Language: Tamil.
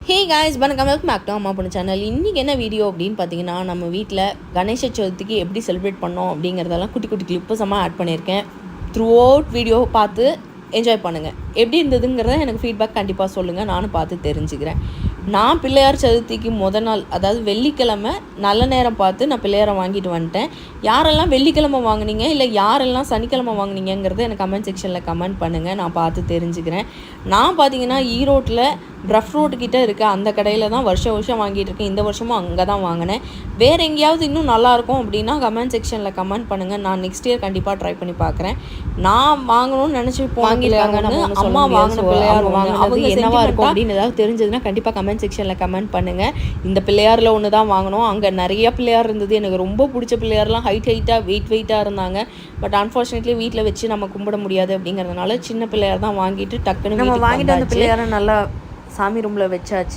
ஹே காய்ஸ் வணக்கம், வெல்கம் பேக் டு அம்மா பொண்ணு சேனல். இன்றைக்கி என்ன வீடியோ அப்படின்னு பார்த்தீங்கன்னா, நம்ம வீட்டில் கணேச சதுர்த்திக்கு எப்படி செலிப்ரேட் பண்ணோம் அப்படிங்கிறதெல்லாம் குட்டி குட்டி கிளிப்பஸமாக ஆட் பண்ணியிருக்கேன். த்ரூ அவுட் வீடியோ பார்த்து என்ஜாய் பண்ணுங்கள். எப்படி இருந்ததுங்கிறத எனக்கு ஃபீட்பேக் கண்டிப்பாக சொல்லுங்கள், நானும் பார்த்து தெரிஞ்சுக்கிறேன். நான் பிள்ளையார் சதுர்த்திக்கு நாள், அதாவது வெள்ளிக்கிழமை நல்ல நேரம் பார்த்து நான் பிள்ளையாரை வாங்கிட்டு வந்துட்டேன். யாரெல்லாம் வெள்ளிக்கிழமை வாங்கினீங்க, இல்லை யாரெல்லாம் சனிக்கிழமை வாங்கினீங்கிறத எனக்கு கமெண்ட் செக்ஷனில் கமெண்ட் பண்ணுங்கள், நான் பார்த்து தெரிஞ்சுக்கிறேன். நான் பார்த்தீங்கன்னா ஈரோட்டில் ப்ரஃப் ரோட்டுக்கிட்ட இருக்க அந்த கடையில் தான் வருஷம் வாங்கிட்டு இருக்கேன். இந்த வருஷமும் அங்கே தான் வாங்கினேன். வேறு எங்கேயாவது இன்னும் நல்லாயிருக்கும் அப்படின்னா கமெண்ட் செக்ஷனில் கமெண்ட் பண்ணுங்கள். நான் நெக்ஸ்ட் இயர் கண்டிப்பாக ட்ரை பண்ணி பார்க்குறேன். நான் வாங்கணும்னு நினச்சி வாங்கியிருக்காங்க, அம்மா வாங்கின பிள்ளையார் அவங்க என்னவா இருக்கும் அப்படின்னு ஏதாவது தெரிஞ்சதுன்னா கண்டிப்பாக கமெண்ட் செக்ஷனில் கமெண்ட் பண்ணுங்கள். இந்த பிள்ளையாரில் ஒன்று தான் வாங்கினோம். அங்கே நிறைய பிள்ளையார் இருந்தது. எனக்கு ரொம்ப பிடிச்ச பிள்ளையார்லாம் ஹைட்டாக வெயிட்டாக இருந்தாங்க. பட் அன்ஃபார்ச்சுனேட்லி வீட்டில் வச்சு நம்ம கும்பிட முடியாது அப்படிங்கிறதுனால சின்ன பிள்ளையார் தான் வாங்கிட்டு டக்குன்னு நம்ம வாங்கிட்டு அந்த பிள்ளையாரை நல்லா சாமி ரூமில் வச்சாச்சு.